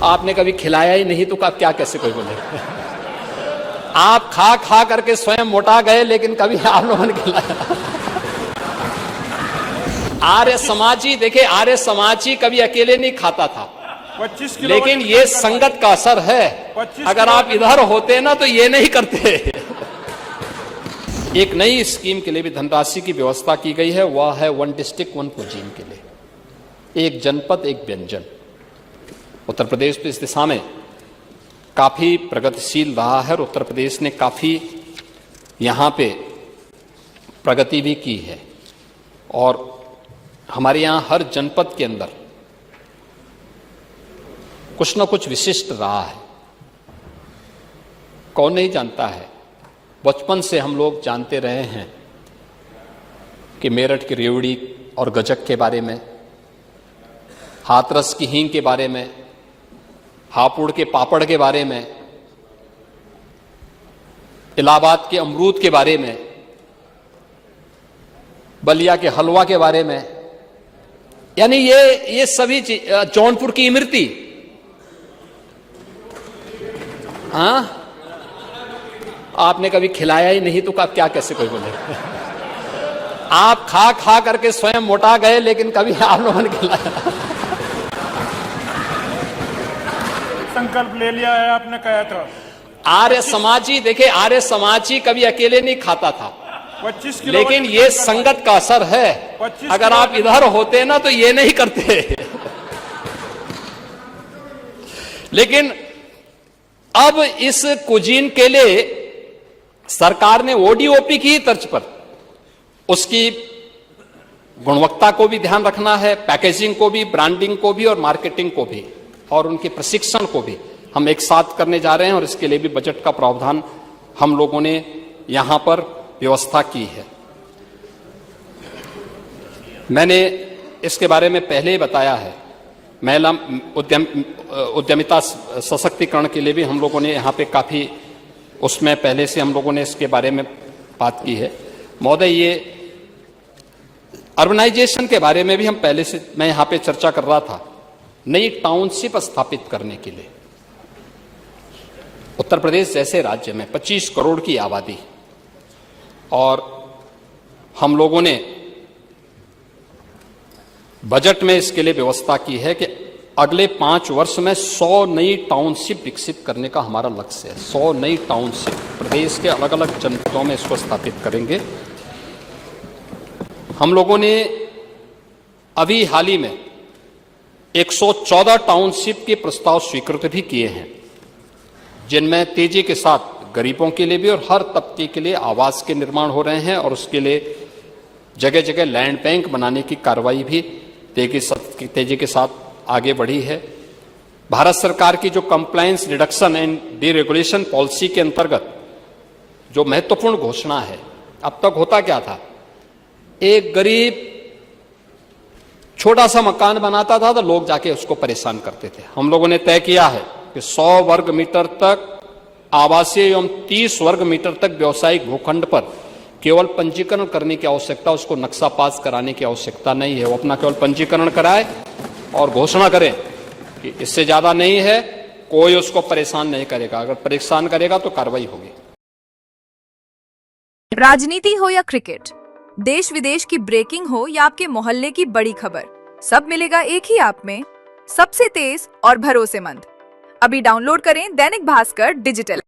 आपने कभी खिलाया ही नहीं तो क्या कैसे कोई बोले। आप खा खा करके स्वयं मोटा गए, लेकिन कभी आप लोगों ने खिलाया। आर्य समाजी, देखिए आर्य समाजी कभी अकेले नहीं खाता था, 25 किलो, लेकिन ये संगत का असर है। अगर आप इधर होते ना तो ये नहीं करते। एक नई स्कीम के लिए भी धनराशि की व्यवस्था की गई है, वह है 1 डिस्ट्रिक्ट 1 कुजीन के लिए, एक जनपद एक व्यंजन। उत्तर प्रदेश तो इस दिशा में काफी प्रगतिशील रहा है और उत्तर प्रदेश ने काफी यहां पे प्रगति भी की है। और हमारे यहां हर जनपद के अंदर कुछ ना कुछ विशिष्ट रहा है। कौन नहीं जानता है, बचपन से हम लोग जानते रहे हैं कि मेरठ की रेवड़ी और गजक के बारे में, हाथरस की हींग के बारे में, हापुड़ के पापड़ के बारे में, इलाहाबाद के अमरूद के बारे में, बलिया के हलवा के बारे में, यानी ये सभी चीज, जौनपुर की इमरती, हाँ आपने कभी खिलाया ही नहीं तो क्या कैसे कोई बोले। आप खा खा करके स्वयं मोटा गए, लेकिन कभी आप लोगों ने खिलाया। संकल्प ले लिया है आपने, कहा था आर्य समाजी, देखिए आर्य समाजी कभी अकेले नहीं खाता था, 25 किलो, लेकिन ये संगत का असर है। अगर आप इधर होते ना तो ये नहीं करते। लेकिन अब इस कुजीन के लिए सरकार ने ओडीओपी की तर्ज पर उसकी गुणवत्ता को भी ध्यान रखना है, पैकेजिंग को भी, ब्रांडिंग को भी और मार्केटिंग को भी, और उनके प्रशिक्षण को भी हम एक साथ करने जा रहे हैं। और इसके लिए भी बजट का प्रावधान हम लोगों ने यहां पर व्यवस्था की है। मैंने इसके बारे में पहले ही बताया है, महिला उद्यमिता सशक्तिकरण के लिए भी हम लोगों ने यहाँ पे काफी, उसमें पहले से हम लोगों ने इसके बारे में बात की है। महोदय, ये अर्बनाइजेशन के बारे में भी हम पहले से, मैं यहाँ पे चर्चा कर रहा था, नई टाउनशिप स्थापित करने के लिए। उत्तर प्रदेश जैसे राज्य में 25 करोड़ की आबादी, और हम लोगों ने बजट में इसके लिए व्यवस्था की है कि अगले 5 वर्ष में 100 नई टाउनशिप विकसित करने का हमारा लक्ष्य है। 100 नई टाउनशिप प्रदेश के अलग अलग जनपदों में इसको स्थापित करेंगे। हम लोगों ने अभी हाल ही में 114 टाउनशिप के प्रस्ताव स्वीकृत भी किए हैं, जिनमें तेजी के साथ गरीबों के लिए भी और हर तबके के लिए आवास के निर्माण हो रहे हैं, और उसके लिए जगह जगह लैंड बैंक बनाने की कार्रवाई भी तेजी के साथ आगे बढ़ी है। भारत सरकार की जो compliance reduction and deregulation policy के अंतर्गत जो महत्वपूर्ण घोषणा है, अब तक होता क्या था, एक गरीब छोटा सा मकान बनाता था तो लोग जाके उसको परेशान करते थे। हम लोगों ने तय किया है कि 100 वर्ग मीटर तक आवासीय एवं 30 वर्ग मीटर तक व्यावसायिक भूखंड पर केवल पंजीकरण करने की आवश्यकता, उसको नक्शा पास कराने की आवश्यकता नहीं है। वो अपना केवल पंजीकरण कराए और घोषणा करें कि इससे ज्यादा नहीं है, कोई उसको परेशान नहीं करेगा। अगर परेशान करेगा तो कार्रवाई होगी। राजनीति हो या क्रिकेट, देश विदेश की ब्रेकिंग हो या आपके मोहल्ले की बड़ी खबर, सब मिलेगा एक ही ऐप में, सबसे तेज और भरोसेमंद। अभी डाउनलोड करें दैनिक भास्कर डिजिटल।